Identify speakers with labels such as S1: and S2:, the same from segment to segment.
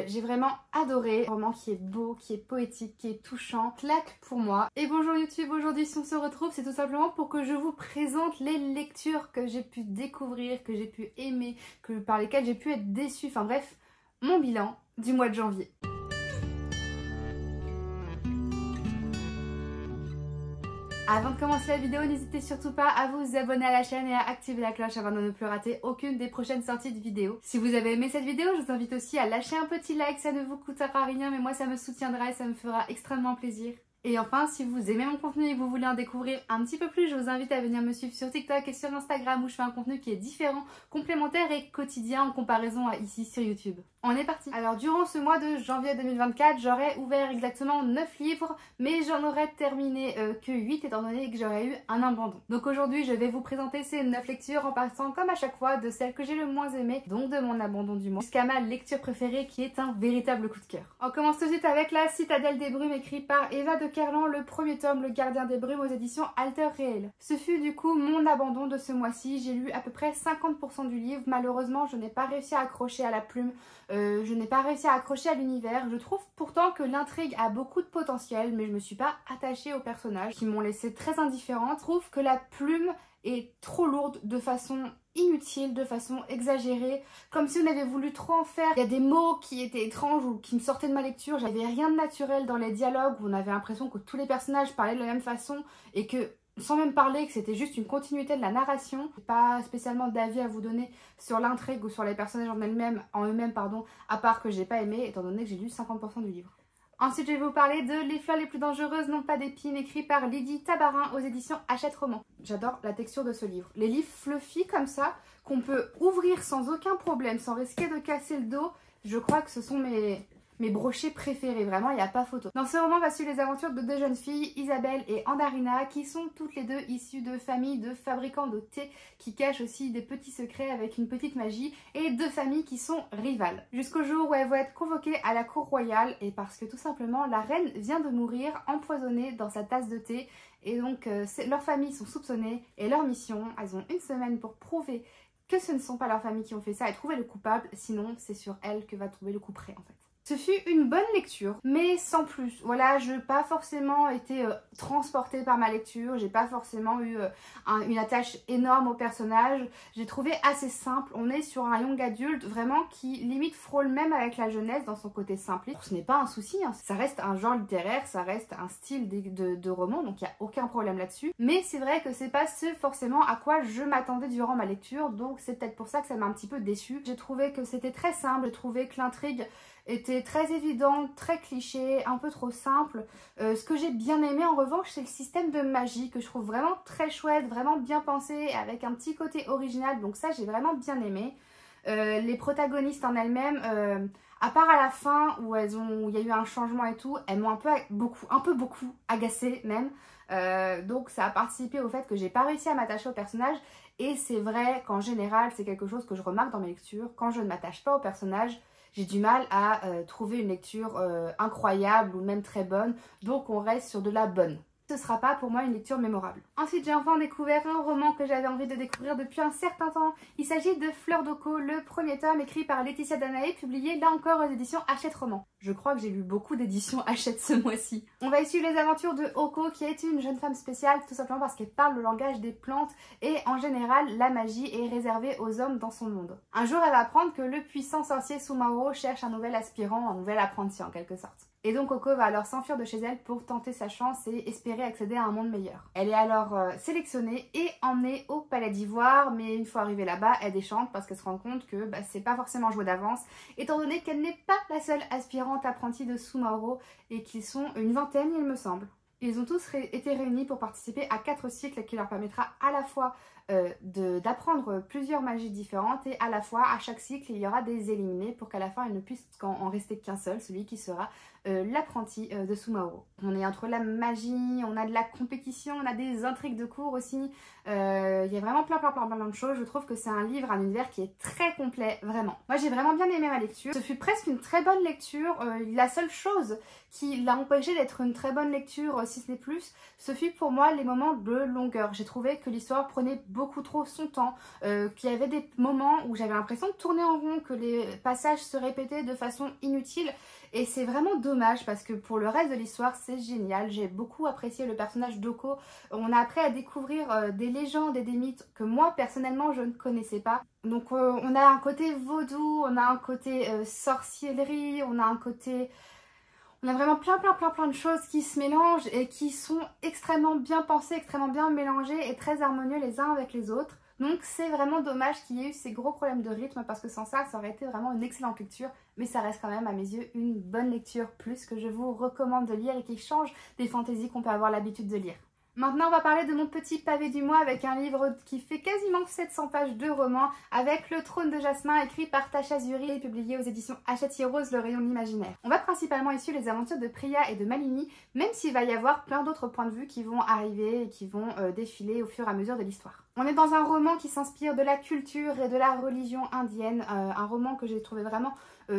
S1: J'ai vraiment adoré, un roman qui est beau, qui est poétique, qui est touchant, claque pour moi. Et bonjour YouTube, aujourd'hui si on se retrouve, c'est tout simplement pour que je vous présente les lectures que j'ai pu découvrir, que j'ai pu aimer, par lesquelles j'ai pu être déçue, enfin bref, mon bilan du mois de janvier. Avant de commencer la vidéo, n'hésitez surtout pas à vous abonner à la chaîne et à activer la cloche afin de ne plus rater aucune des prochaines sorties de vidéos. Si vous avez aimé cette vidéo, je vous invite aussi à lâcher un petit like, ça ne vous coûtera rien mais moi ça me soutiendra et ça me fera extrêmement plaisir. Et enfin, si vous aimez mon contenu et que vous voulez en découvrir un petit peu plus, je vous invite à venir me suivre sur TikTok et sur Instagram où je fais un contenu qui est différent, complémentaire et quotidien en comparaison à ici sur YouTube. On est parti. Alors durant ce mois de janvier 2024, j'aurais ouvert exactement 9 livres, mais j'en aurais terminé que 8 étant donné que j'aurais eu un abandon. Donc aujourd'hui, je vais vous présenter ces 9 lectures en passant comme à chaque fois de celles que j'ai le moins aimées, donc de mon abandon du mois, jusqu'à ma lecture préférée qui est un véritable coup de cœur. On commence tout de suite avec La Citadelle des Brumes écrit par Eva de Kerlan, le premier tome, Le Gardien des Brumes aux éditions Alter Réel. Ce fut du coup mon abandon de ce mois-ci, j'ai lu à peu près 50% du livre, malheureusement je n'ai pas réussi à accrocher à la plume. Je n'ai pas réussi à accrocher à l'univers. Je trouve pourtant que l'intrigue a beaucoup de potentiel, mais je me suis pas attachée aux personnages qui m'ont laissé très indifférente. Je trouve que la plume est trop lourde de façon inutile, de façon exagérée, comme si on avait voulu trop en faire. Il y a des mots qui étaient étranges ou qui me sortaient de ma lecture. J'avais rien de naturel dans les dialogues où on avait l'impression que tous les personnages parlaient de la même façon et que sans même parler que c'était juste une continuité de la narration. J'ai pas spécialement d'avis à vous donner sur l'intrigue ou sur les personnages en eux-mêmes, à part que j'ai pas aimé étant donné que j'ai lu 50% du livre. Ensuite, je vais vous parler de Les fleurs les plus dangereuses n'ont pas d'épines, écrit par Lydie Tabarin aux éditions Hachette Roman. J'adore la texture de ce livre. Les livres fluffy comme ça, qu'on peut ouvrir sans aucun problème, sans risquer de casser le dos, je crois que ce sont mes brochets préférés, vraiment il n'y a pas photo. Dans ce roman, on va suivre les aventures de deux jeunes filles, Isabelle et Andarina, qui sont toutes les deux issues de familles de fabricants de thé qui cachent aussi des petits secrets avec une petite magie, et deux familles qui sont rivales. Jusqu'au jour où elles vont être convoquées à la cour royale, et parce que tout simplement la reine vient de mourir empoisonnée dans sa tasse de thé, et donc leurs familles sont soupçonnées, et leur mission, elles ont une semaine pour prouver que ce ne sont pas leurs familles qui ont fait ça et trouver le coupable, sinon c'est sur elles que va trouver le couperet en fait. Ce fut une bonne lecture, mais sans plus. Voilà, je n'ai pas forcément été transportée par ma lecture, j'ai pas forcément eu une attache énorme au personnage. J'ai trouvé assez simple, on est sur un young adulte vraiment qui limite frôle même avec la jeunesse dans son côté simple. Ce n'est pas un souci, hein. Ça reste un genre littéraire, ça reste un style de roman, donc il n'y a aucun problème là-dessus. Mais c'est vrai que c'est pas ce forcément à quoi je m'attendais durant ma lecture, donc c'est peut-être pour ça que ça m'a un petit peu déçue. J'ai trouvé que c'était très simple, j'ai trouvé que l'intrigue était très évidente, très cliché, un peu trop simple. Ce que j'ai bien aimé en revanche, c'est le système de magie que je trouve vraiment très chouette, vraiment bien pensé, avec un petit côté original, donc ça j'ai vraiment bien aimé. Les protagonistes en elles-mêmes, à part à la fin où il y a eu un changement et tout, elles m'ont un peu beaucoup agacée même. Donc ça a participé au fait que j'ai pas réussi à m'attacher au personnage. Et c'est vrai qu'en général, c'est quelque chose que je remarque dans mes lectures. Quand je ne m'attache pas au personnage, j'ai du mal à trouver une lecture incroyable ou même très bonne, donc on reste sur de la bonne. Ce sera pas pour moi une lecture mémorable. Ensuite, j'ai enfin découvert un roman que j'avais envie de découvrir depuis un certain temps. Il s'agit de Fleur d'Oko, le premier tome écrit par Laetitia Danaé, publié là encore aux éditions Hachette Roman. Je crois que j'ai lu beaucoup d'éditions Hachette ce mois-ci. On va y suivre les aventures de Oko, qui est une jeune femme spéciale, tout simplement parce qu'elle parle le langage des plantes et en général, la magie est réservée aux hommes dans son monde. Un jour, elle va apprendre que le puissant sorcier Sumaoro cherche un nouvel aspirant, un nouvel apprenti en quelque sorte. Et donc Oko va alors s'enfuir de chez elle pour tenter sa chance et espérer accéder à un monde meilleur. Elle est alors sélectionnée et emmenée au Palais d'Ivoire, mais une fois arrivée là-bas, elle déchante parce qu'elle se rend compte que c'est pas forcément joué d'avance, étant donné qu'elle n'est pas la seule aspirante apprentie de Sumaoro et qu'ils sont une vingtaine il me semble. Ils ont tous été réunis pour participer à 4 cycles qui leur permettra à la fois d'apprendre plusieurs magies différentes et à la fois à chaque cycle il y aura des éliminés pour qu'à la fin il ne puisse en rester qu'un seul, celui qui sera l'apprenti de Sumaoro. On est entre la magie, on a de la compétition, on a des intrigues de cours aussi, il y a vraiment plein de choses. Je trouve que c'est un livre, un univers qui est très complet, vraiment. Moi j'ai vraiment bien aimé ma lecture, ce fut presque une très bonne lecture. La seule chose qui l'a empêché d'être une très bonne lecture, si ce n'est plus, ce fut pour moi les moments de longueur. J'ai trouvé que l'histoire prenait beaucoup beaucoup trop son temps, qu'il y avait des moments où j'avais l'impression de tourner en rond, que les passages se répétaient de façon inutile. Et c'est vraiment dommage parce que pour le reste de l'histoire, c'est génial. J'ai beaucoup apprécié le personnage d'Oko. On a appris à découvrir des légendes et des mythes que moi, personnellement, je ne connaissais pas. Donc on a un côté vaudou, on a un côté sorcellerie, on a un côté... On a vraiment plein de choses qui se mélangent et qui sont extrêmement bien pensées, extrêmement bien mélangées et très harmonieux les uns avec les autres. Donc c'est vraiment dommage qu'il y ait eu ces gros problèmes de rythme parce que sans ça, ça aurait été vraiment une excellente lecture. Mais ça reste quand même à mes yeux une bonne lecture plus que je vous recommande de lire et qui change des fantaisies qu'on peut avoir l'habitude de lire. Maintenant, on va parler de mon petit pavé du mois avec un livre qui fait quasiment 700 pages de roman avec Le Trône de Jasmin écrit par Tasha Zuri et publié aux éditions Hachette Heroes, le rayon de l'imaginaire. On va principalement issu les aventures de Priya et de Malini, même s'il va y avoir plein d'autres points de vue qui vont arriver et qui vont défiler au fur et à mesure de l'histoire. On est dans un roman qui s'inspire de la culture et de la religion indienne, un roman que j'ai trouvé vraiment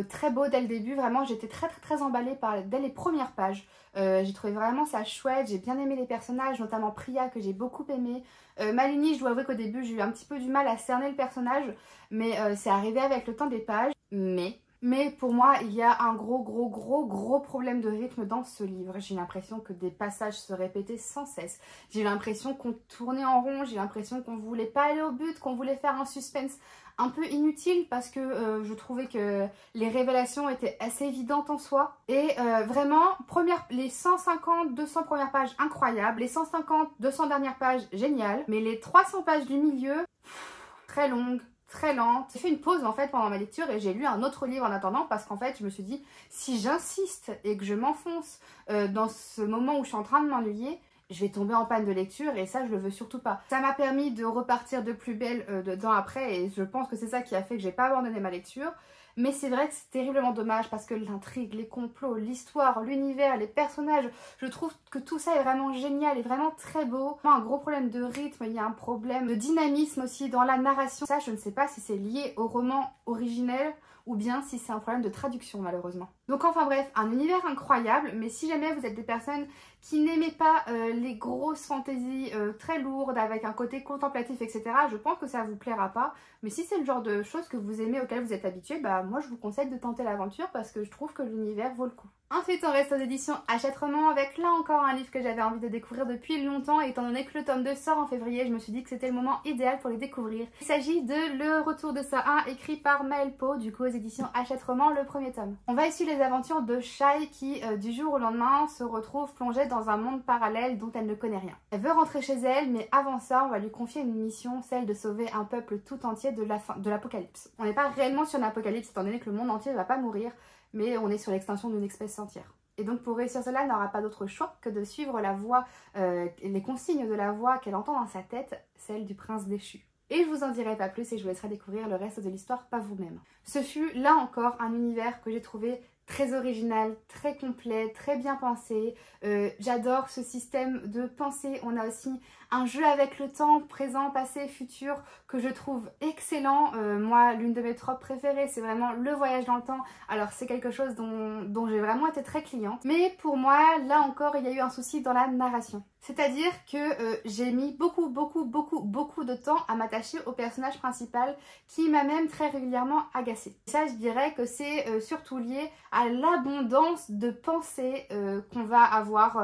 S1: très beau dès le début, vraiment j'étais très emballée dès les premières pages. J'ai trouvé vraiment ça chouette, j'ai bien aimé les personnages, notamment Priya que j'ai beaucoup aimé. Malini, je dois avouer qu'au début j'ai eu un petit peu du mal à cerner le personnage, mais c'est arrivé avec le temps des pages. Mais pour moi, il y a un gros problème de rythme dans ce livre. J'ai l'impression que des passages se répétaient sans cesse. J'ai l'impression qu'on tournait en rond, j'ai l'impression qu'on voulait pas aller au but, qu'on voulait faire un suspense un peu inutile parce que je trouvais que les révélations étaient assez évidentes en soi. Et vraiment, les 150-200 premières pages incroyables, les 150-200 dernières pages géniales, mais les 300 pages du milieu, très longues, très lente. J'ai fait une pause en fait pendant ma lecture et j'ai lu un autre livre en attendant parce qu'en fait je me suis dit si j'insiste et que je m'enfonce dans ce moment où je suis en train de m'ennuyer, je vais tomber en panne de lecture et ça je le veux surtout pas. Ça m'a permis de repartir de plus belle dedans après et je pense que c'est ça qui a fait que j'ai pas abandonné ma lecture. Mais c'est vrai que c'est terriblement dommage parce que l'intrigue, les complots, l'histoire, l'univers, les personnages, je trouve que tout ça est vraiment génial et vraiment très beau. Un gros problème de rythme, il y a un problème de dynamisme aussi dans la narration. Ça, je ne sais pas si c'est lié au roman originel ou bien si c'est un problème de traduction malheureusement. Donc enfin bref, un univers incroyable, mais si jamais vous êtes des personnes qui n'aimaient pas les grosses fantaisies très lourdes avec un côté contemplatif etc, je pense que ça vous plaira pas. Mais si c'est le genre de choses que vous aimez, auquel vous êtes habitué, bah moi je vous conseille de tenter l'aventure parce que je trouve que l'univers vaut le coup. Ensuite on reste aux éditions Hachette Roman avec là encore un livre que j'avais envie de découvrir depuis longtemps et étant donné que le tome 2 sort en février, je me suis dit que c'était le moment idéal pour les découvrir. Il s'agit de Le Retour de Sa 1 écrit par Maëlle Pau, du coup aux éditions Hachette Roman, le premier tome. On va essayer les aventures de Shai qui du jour au lendemain se retrouve plongée dans un monde parallèle dont elle ne connaît rien. Elle veut rentrer chez elle mais avant ça on va lui confier une mission, celle de sauver un peuple tout entier de l'apocalypse. On n'est pas réellement sur l'apocalypse étant donné que le monde entier ne va pas mourir, mais on est sur l'extinction d'une espèce entière. Et donc pour réussir cela, elle n'aura pas d'autre choix que de suivre la voie, les consignes de la voix qu'elle entend dans sa tête, celle du prince déchu. Et je vous en dirai pas plus et je vous laisserai découvrir le reste de l'histoire par vous-même. Ce fut là encore un univers que j'ai trouvé très original, très complet, très bien pensé. J'adore ce système de pensée. On a aussi un jeu avec le temps, présent, passé, futur, que je trouve excellent. Moi, l'une de mes tropes préférées, c'est vraiment le voyage dans le temps. Alors c'est quelque chose dont j'ai vraiment été très cliente. Mais pour moi, là encore, il y a eu un souci dans la narration. C'est-à-dire que j'ai mis beaucoup de temps à m'attacher au personnage principal qui m'a même très régulièrement agacée. Et ça, je dirais que c'est surtout lié à l'abondance de pensées qu'on va avoir.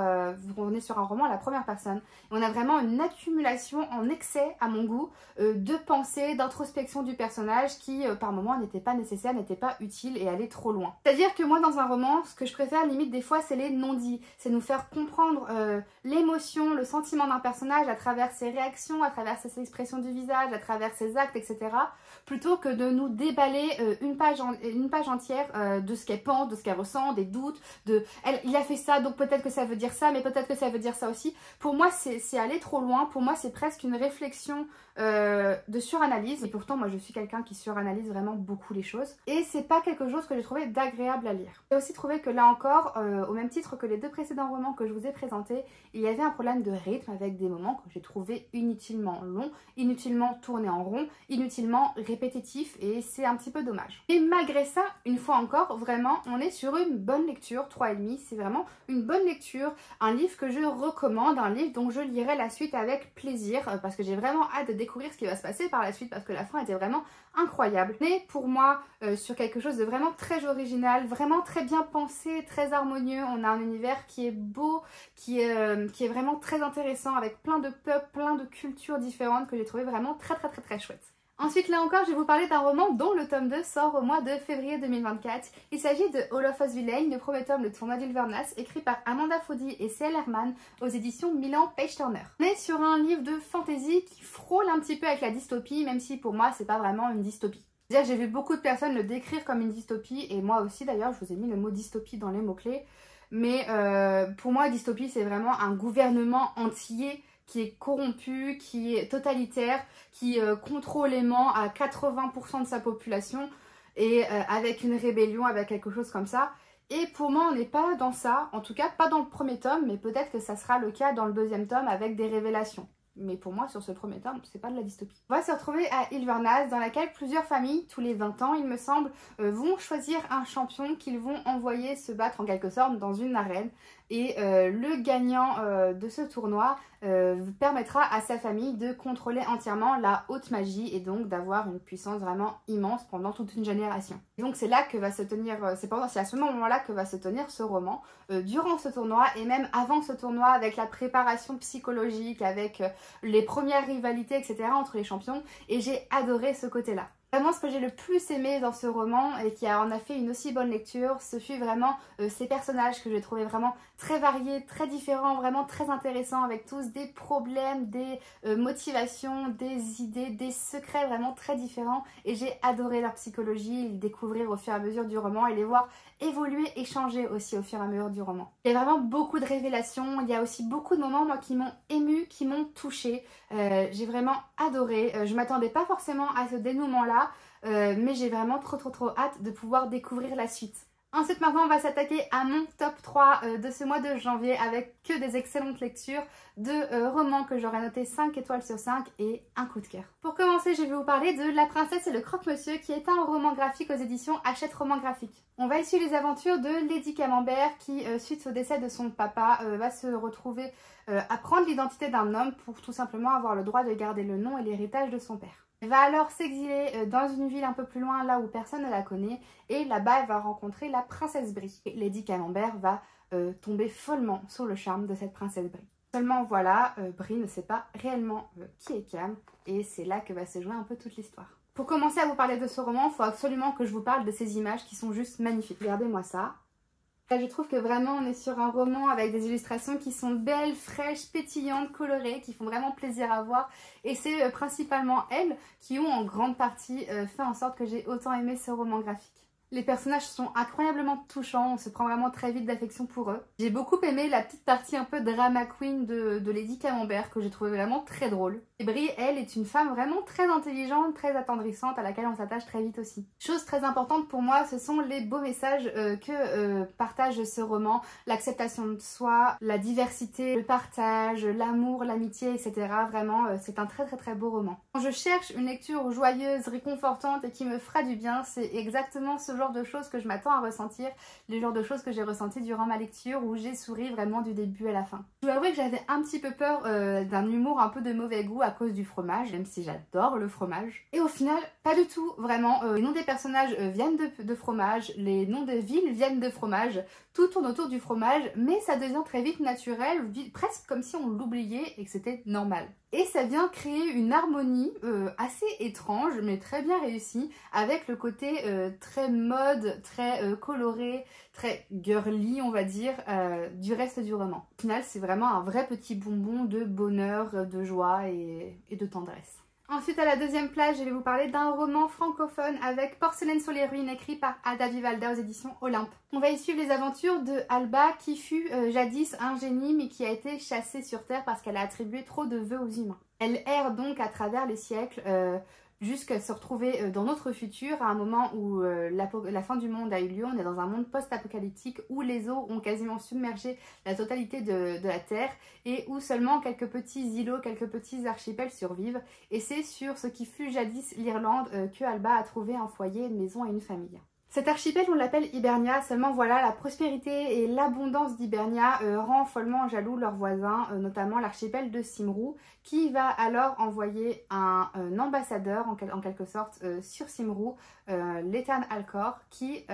S1: On est sur un roman à la première personne. On a vraiment une accumulation en excès, à mon goût, de pensées, d'introspection du personnage qui, par moments, n'étaient pas nécessaires, n'étaient pas utiles et allaient trop loin. C'est-à-dire que moi, dans un roman, ce que je préfère limite des fois, c'est les non-dits. C'est nous faire comprendre l'émotion, le sentiment d'un personnage à travers ses réactions, à travers ses expressions du visage, à travers ses actes, etc. Plutôt que de nous déballer une page entière de ce qu'elle pense, de ce qu'elle ressent, des doutes, il a fait ça, donc peut-être que ça veut dire ça, mais peut-être que ça veut dire ça aussi. Pour moi, c'est aller trop loin. Pour moi, c'est presque une réflexion de suranalyse. Et pourtant, moi, je suis quelqu'un qui suranalyse vraiment beaucoup les choses. Et c'est pas quelque chose que j'ai trouvé d'agréable à lire. J'ai aussi trouvé que là encore, au même titre que les deux précédents romans que je vous ai présentés, il y avait un problème de rythme avec des moments que j'ai trouvé inutilement longs, inutilement tournés en rond, inutilement répétitifs et c'est un petit peu dommage. Et malgré ça, une fois encore, vraiment, on est sur une bonne lecture, 3,5, c'est vraiment une bonne lecture, un livre que je recommande, un livre dont je lirai la suite avec plaisir, parce que j'ai vraiment hâte de découvrir ce qui va se passer par la suite, parce que la fin était vraiment incroyable. Mais pour moi, sur quelque chose de vraiment très original, vraiment très bien pensé, très harmonieux, on a un univers qui est beau, qui est vraiment très intéressant, avec plein de peuples, plein de cultures différentes que j'ai trouvé vraiment très chouette. Ensuite, là encore, je vais vous parler d'un roman dont le tome 2 sort au mois de février 2024. Il s'agit de All of Us Villain, le premier tome de Tournoi d'Hilvernas, écrit par Amanda Foddy et C.L. Herman aux éditions Milan Page Turner. On est sur un livre de fantasy qui frôle un petit peu avec la dystopie, même si pour moi, c'est pas vraiment une dystopie. J'ai vu beaucoup de personnes le décrire comme une dystopie, et moi aussi d'ailleurs, je vous ai mis le mot dystopie dans les mots-clés. Mais pour moi, dystopie, c'est vraiment un gouvernement entier qui est corrompu, qui est totalitaire, qui contrôle aimant à 80% de sa population et avec une rébellion, avec quelque chose comme ça. Et pour moi, on n'est pas dans ça, en tout cas pas dans le premier tome, mais peut-être que ça sera le cas dans le deuxième tome avec des révélations. Mais pour moi, sur ce premier tome, c'est pas de la dystopie. On va se retrouver à Hilvernas, dans laquelle plusieurs familles, tous les 20 ans, il me semble, vont choisir un champion qu'ils vont envoyer se battre en quelque sorte dans une arène. Et le gagnant de ce tournoi permettra à sa famille de contrôler entièrement la haute magie et donc d'avoir une puissance vraiment immense pendant toute une génération. Et donc c'est là que va se tenir, c'est à ce moment-là que va se tenir ce roman, durant ce tournoi et même avant ce tournoi, avec la préparation psychologique, avec les premières rivalités, etc. entre les champions, et j'ai adoré ce côté-là. Vraiment, ce que j'ai le plus aimé dans ce roman et qui en a fait une aussi bonne lecture, ce fut vraiment ces personnages que j'ai trouvé vraiment très variés, très différents, vraiment très intéressants, avec tous des problèmes, des motivations, des idées, des secrets vraiment très différents. Et j'ai adoré leur psychologie, les découvrir au fur et à mesure du roman et les voir évoluer et changer aussi au fur et à mesure du roman. Il y a vraiment beaucoup de révélations, il y a aussi beaucoup de moments moi qui m'ont émue, qui m'ont touchée. J'ai vraiment adoré, je m'attendais pas forcément à ce dénouement-là, mais j'ai vraiment trop hâte de pouvoir découvrir la suite. Ensuite, maintenant, on va s'attaquer à mon top 3 de ce mois de janvier avec que des excellentes lectures de romans que j'aurais noté 5 étoiles sur 5 et un coup de cœur. Pour commencer, je vais vous parler de La Princesse et le Croque-Monsieur qui est un roman graphique aux éditions Hachette Roman Graphique. On va y suivre les aventures de Lady Camembert qui, suite au décès de son papa, va se retrouver à prendre l'identité d'un homme pour tout simplement avoir le droit de garder le nom et l'héritage de son père. Elle va alors s'exiler dans une ville un peu plus loin, là où personne ne la connaît, et là-bas elle va rencontrer la princesse Brie. Et Lady Camembert va tomber follement sous le charme de cette princesse Brie. Seulement voilà, Brie ne sait pas réellement qui est Cam, et c'est là que va se jouer un peu toute l'histoire. Pour commencer à vous parler de ce roman, il faut absolument que je vous parle de ces images qui sont juste magnifiques. Regardez-moi ça. Là, je trouve que vraiment on est sur un roman avec des illustrations qui sont belles, fraîches, pétillantes, colorées, qui font vraiment plaisir à voir. Et c'est principalement elles qui ont en grande partie fait en sorte que j'ai autant aimé ce roman graphique. Les personnages sont incroyablement touchants, on se prend vraiment très vite d'affection pour eux. J'ai beaucoup aimé la petite partie un peu drama queen de Lady Camembert que j'ai trouvé vraiment très drôle. Et Brie, elle, est une femme vraiment très intelligente, très attendrissante, à laquelle on s'attache très vite aussi. Chose très importante pour moi, ce sont les beaux messages que partage ce roman. L'acceptation de soi, la diversité, le partage, l'amour, l'amitié, etc. Vraiment, c'est un très beau roman. Quand je cherche une lecture joyeuse, réconfortante et qui me fera du bien, c'est exactement ce genre de choses que je m'attends à ressentir, le genre de choses que j'ai ressenti durant ma lecture où j'ai souri vraiment du début à la fin. Je dois avouer que j'avais un petit peu peur d'un humour un peu de mauvais goût à cause du fromage, même si j'adore le fromage. Et au final, pas du tout, vraiment. Les noms des personnages viennent de fromage, les noms des villes viennent de fromage, tout tourne autour du fromage, mais ça devient très vite naturel, presque comme si on l'oubliait et que c'était normal. Et ça vient créer une harmonie assez étrange, mais très bien réussie, avec le côté très mode, très coloré, très girly, on va dire, du reste du roman. Au final, c'est vraiment un vrai petit bonbon de bonheur, de joie et de tendresse. Ensuite, à la deuxième place, je vais vous parler d'un roman francophone avec Porcelaine sur les ruines, écrit par Ada Vivalda aux éditions Olympe. On va y suivre les aventures de Alba, qui fut jadis un génie, mais qui a été chassée sur Terre parce qu'elle a attribué trop de vœux aux humains. Elle erre donc à travers les siècles, jusqu'à se retrouver dans notre futur, à un moment où la fin du monde a eu lieu. On est dans un monde post-apocalyptique où les eaux ont quasiment submergé la totalité de la Terre et où seulement quelques petits îlots, quelques petits archipels survivent. Et c'est sur ce qui fut jadis l'Irlande que Alba a trouvé un foyer, une maison et une famille. Cet archipel, on l'appelle Hibernia, seulement voilà, la prospérité et l'abondance d'Hibernia rend follement jaloux leurs voisins, notamment l'archipel de Cymru, qui va alors envoyer un ambassadeur en quelque sorte sur Cymru, l'Ethan Alcor, qui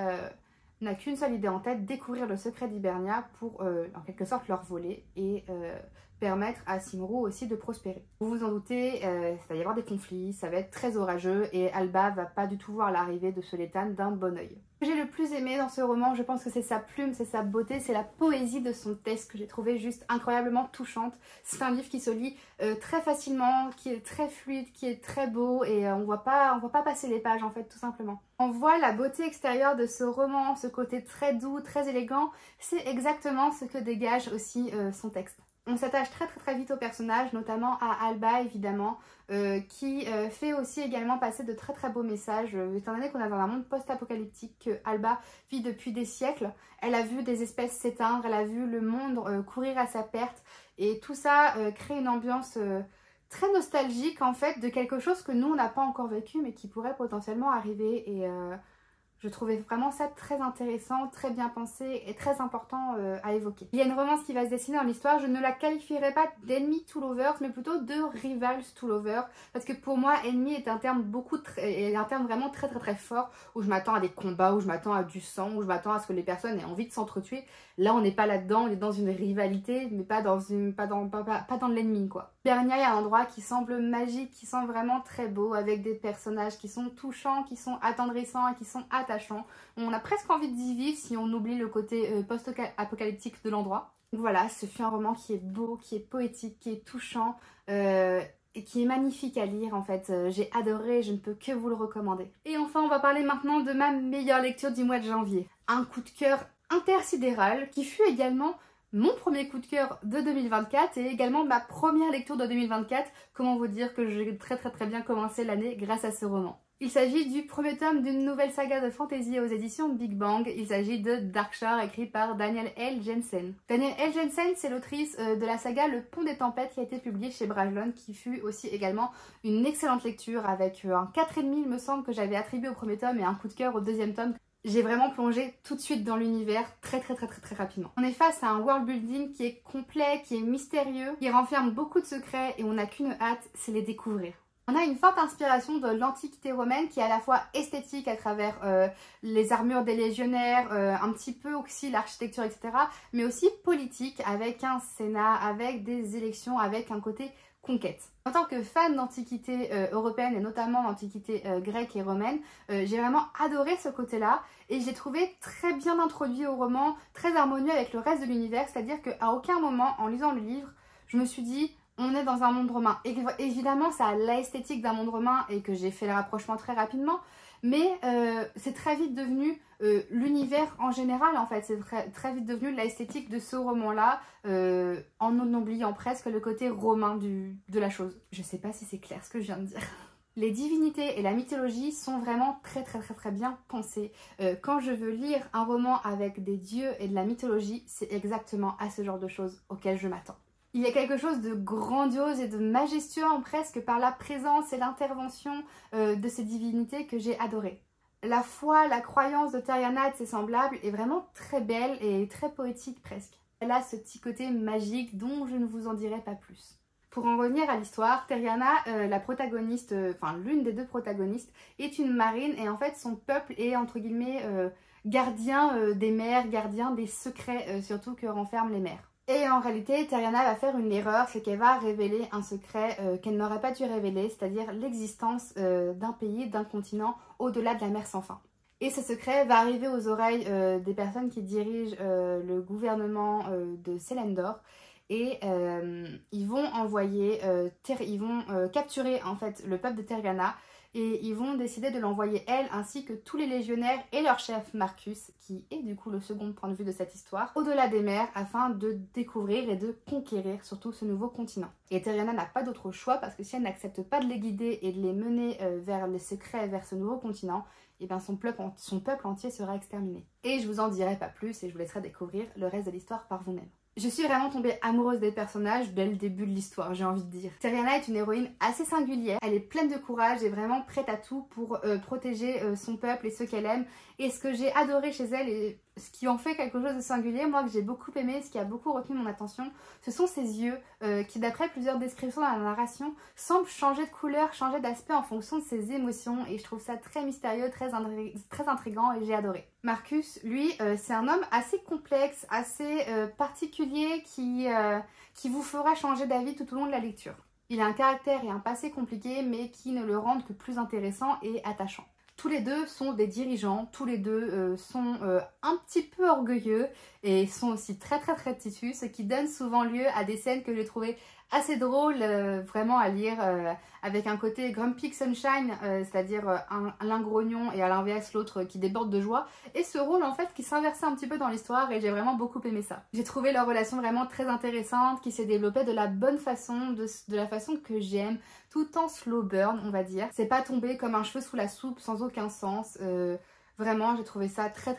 S1: n'a qu'une seule idée en tête, découvrir le secret d'Hibernia pour en quelque sorte leur voler et permettre à Cymru aussi de prospérer. Vous vous en doutez, ça va y avoir des conflits, ça va être très orageux et Alba va pas du tout voir l'arrivée de ce Lethan d'un bon oeil. Ce que j'ai le plus aimé dans ce roman, je pense que c'est sa plume, c'est sa beauté, c'est la poésie de son texte que j'ai trouvé juste incroyablement touchante. C'est un livre qui se lit très facilement, qui est très fluide, qui est très beau et on voit pas passer les pages en fait tout simplement. On voit la beauté extérieure de ce roman, ce côté très doux, très élégant, c'est exactement ce que dégage aussi son texte. On s'attache très vite au personnage, notamment à Alba évidemment, qui fait aussi également passer de très beaux messages, étant donné qu'on est dans un monde post-apocalyptique que Alba vit depuis des siècles. Elle a vu des espèces s'éteindre, elle a vu le monde courir à sa perte, et tout ça crée une ambiance très nostalgique en fait de quelque chose que nous on n'a pas encore vécu mais qui pourrait potentiellement arriver, et je trouvais vraiment ça très intéressant, très bien pensé et très important à évoquer. Il y a une romance qui va se dessiner dans l'histoire, je ne la qualifierais pas d'Enemy to Lovers, mais plutôt de Rivals to Lovers, parce que pour moi, Enemy est un terme vraiment très fort, où je m'attends à des combats, où je m'attends à du sang, où je m'attends à ce que les personnes aient envie de s'entretuer. Là, on n'est pas là-dedans, on est dans une rivalité, mais pas dans l'ennemi, quoi. Hibernia est un endroit qui semble magique, qui semble vraiment très beau, avec des personnages qui sont touchants, qui sont attendrissants et qui sont attachants. On a presque envie d'y vivre si on oublie le côté post-apocalyptique de l'endroit. Voilà, ce fut un roman qui est beau, qui est poétique, qui est touchant et qui est magnifique à lire en fait. J'ai adoré, je ne peux que vous le recommander. Et enfin, on va parler maintenant de ma meilleure lecture du mois de janvier. Un coup de cœur intersidéral qui fut également mon premier coup de cœur de 2024 et également ma première lecture de 2024. Comment vous dire que j'ai très bien commencé l'année grâce à ce roman. Il s'agit du premier tome d'une nouvelle saga de fantasy aux éditions Big Bang. Il s'agit de Darkshire, écrit par Danielle L. Jensen. Danielle L. Jensen, c'est l'autrice de la saga Le Pont des Tempêtes qui a été publiée chez Brajlon, qui fut aussi également une excellente lecture avec un 4,5 il me semble que j'avais attribué au premier tome et un coup de cœur au deuxième tome. J'ai vraiment plongé tout de suite dans l'univers très rapidement. On est face à un world building qui est complet, qui est mystérieux, qui renferme beaucoup de secrets et on n'a qu'une hâte, c'est les découvrir. On a une forte inspiration de l'Antiquité romaine qui est à la fois esthétique à travers les armures des légionnaires, un petit peu aussi l'architecture, etc. mais aussi politique avec un sénat, avec des élections, avec un côté conquête. En tant que fan d'antiquité européenne et notamment d'antiquité grecque et romaine, j'ai vraiment adoré ce côté-là et j'ai trouvé très bien introduit au roman, très harmonieux avec le reste de l'univers, c'est-à-dire qu'à aucun moment en lisant le livre, je me suis dit on est dans un monde romain. Et évidemment, ça a l'esthétique d'un monde romain et que j'ai fait le rapprochement très rapidement, mais c'est très vite devenu l'univers en général en fait, c'est très vite devenu l'esthétique de ce roman-là, en oubliant presque le côté romain de la chose. Je sais pas si c'est clair ce que je viens de dire. Les divinités et la mythologie sont vraiment très bien pensées. Quand je veux lire un roman avec des dieux et de la mythologie, c'est exactement à ce genre de choses auxquelles je m'attends. Il y a quelque chose de grandiose et de majestueux presque par la présence et l'intervention de ces divinités que j'ai adorées. La foi, la croyance de Tériana et de ses semblables est vraiment très belle et très poétique presque. Elle a ce petit côté magique dont je ne vous en dirai pas plus. Pour en revenir à l'histoire, Tériana, la protagoniste, enfin l'une des deux protagonistes, est une marine et en fait son peuple est entre guillemets gardien des mers, gardien des secrets surtout que renferment les mers. Et en réalité, Tériana va faire une erreur, c'est qu'elle va révéler un secret qu'elle n'aurait pas dû révéler, c'est-à-dire l'existence d'un pays, d'un continent au-delà de la mer sans fin. Et ce secret va arriver aux oreilles des personnes qui dirigent le gouvernement de Selendor et ils vont capturer en fait le peuple de Tériana et ils vont décider de l'envoyer elle ainsi que tous les légionnaires et leur chef Marcus, qui est du coup le second point de vue de cette histoire, au-delà des mers afin de découvrir et de conquérir surtout ce nouveau continent. Et Tériana n'a pas d'autre choix parce que si elle n'accepte pas de les guider et de les mener vers les secrets, vers ce nouveau continent, et bien son peuple entier sera exterminé. Et je vous en dirai pas plus et je vous laisserai découvrir le reste de l'histoire par vous-même. Je suis vraiment tombée amoureuse des personnages dès le début de l'histoire, j'ai envie de dire. Tériana est une héroïne assez singulière, elle est pleine de courage et vraiment prête à tout pour protéger son peuple et ceux qu'elle aime. Et ce que j'ai adoré chez elle et ce qui en fait quelque chose de singulier, moi que j'ai beaucoup aimé, ce qui a beaucoup retenu mon attention, ce sont ses yeux qui, d'après plusieurs descriptions dans la narration, semblent changer de couleur, changer d'aspect en fonction de ses émotions, et je trouve ça très mystérieux, très intriguant, et j'ai adoré. Marcus, lui, c'est un homme assez complexe, assez particulier qui vous fera changer d'avis tout au long de la lecture. Il a un caractère et un passé compliqué, mais qui ne le rendent que plus intéressant et attachant. Tous les deux sont des dirigeants, tous les deux sont un petit peu orgueilleux et sont aussi très têtus, ce qui donne souvent lieu à des scènes que j'ai trouvées assez drôles vraiment à lire, avec un côté Grumpy Sunshine, c'est-à-dire l'un grognon et à l'inverse l'autre qui déborde de joie, et ce rôle en fait qui s'inversait un petit peu dans l'histoire, et j'ai vraiment beaucoup aimé ça. J'ai trouvé leur relation vraiment très intéressante, qui s'est développée de la bonne façon, de la façon que j'aime, tout en slow burn on va dire. C'est pas tombé comme un cheveu sous la soupe sans aucun sens. Vraiment, j'ai trouvé ça très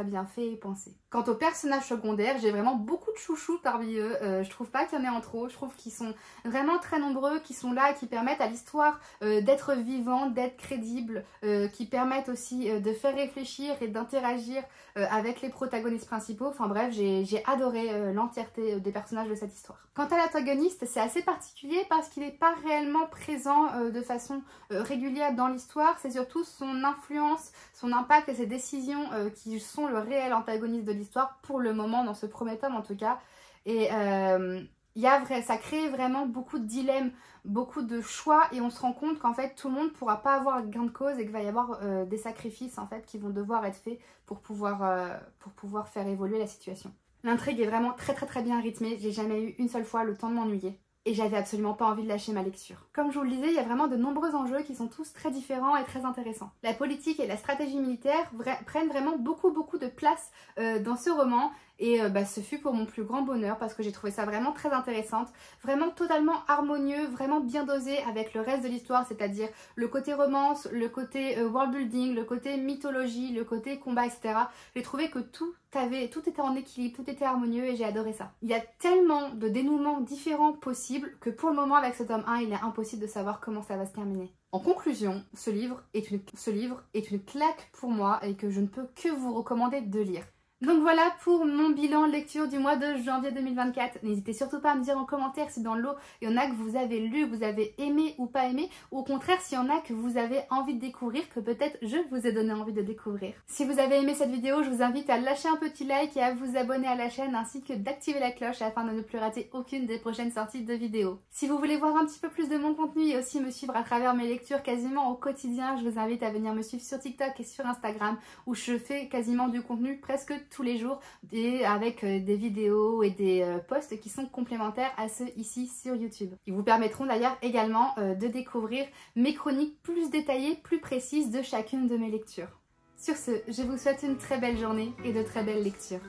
S1: bien fait et pensé. Quant aux personnages secondaires, j'ai vraiment beaucoup de chouchous parmi eux. Je trouve pas qu'il y en ait en trop. Je trouve qu'ils sont vraiment très nombreux, qui sont là, qui permettent à l'histoire d'être vivante, d'être crédible, qui permettent aussi de faire réfléchir et d'interagir avec les protagonistes principaux. Enfin bref, j'ai adoré l'entièreté des personnages de cette histoire. Quant à l'antagoniste, c'est assez particulier parce qu'il n'est pas réellement présent de façon régulière dans l'histoire. C'est surtout son influence, son impact et ses décisions qui sont le réel antagoniste de l'histoire pour le moment, dans ce premier tome en tout cas. Et ça crée vraiment beaucoup de dilemmes, beaucoup de choix, et on se rend compte qu'en fait tout le monde ne pourra pas avoir gain de cause et qu'il va y avoir des sacrifices en fait qui vont devoir être faits pour pouvoir faire évoluer la situation. L'intrigue est vraiment très bien rythmée, j'ai jamais eu une seule fois le temps de m'ennuyer. Et j'avais absolument pas envie de lâcher ma lecture. Comme je vous le disais, il y a vraiment de nombreux enjeux qui sont tous très différents et très intéressants. La politique et la stratégie militaire prennent vraiment beaucoup de place dans ce roman. Et ce fut pour mon plus grand bonheur parce que j'ai trouvé ça vraiment très intéressante, vraiment totalement harmonieux, vraiment bien dosé avec le reste de l'histoire, c'est-à-dire le côté romance, le côté world building, le côté mythologie, le côté combat, etc. J'ai trouvé que tout était en équilibre, tout était harmonieux et j'ai adoré ça. Il y a tellement de dénouements différents possibles que pour le moment avec ce tome 1, il est impossible de savoir comment ça va se terminer. En conclusion, ce livre est une claque pour moi et que je ne peux que vous recommander de lire. Donc voilà pour mon bilan lecture du mois de janvier 2024. N'hésitez surtout pas à me dire en commentaire si dans le lot il y en a que vous avez lu, vous avez aimé ou pas aimé, ou au contraire s'il y en a que vous avez envie de découvrir, que peut-être je vous ai donné envie de découvrir. Si vous avez aimé cette vidéo, je vous invite à lâcher un petit like et à vous abonner à la chaîne ainsi que d'activer la cloche afin de ne plus rater aucune des prochaines sorties de vidéos. Si vous voulez voir un petit peu plus de mon contenu et aussi me suivre à travers mes lectures quasiment au quotidien, je vous invite à venir me suivre sur TikTok et sur Instagram où je fais quasiment du contenu presque tous les jours et avec des vidéos et des posts qui sont complémentaires à ceux ici sur YouTube. Ils vous permettront d'ailleurs également de découvrir mes chroniques plus détaillées, plus précises de chacune de mes lectures. Sur ce, je vous souhaite une très belle journée et de très belles lectures.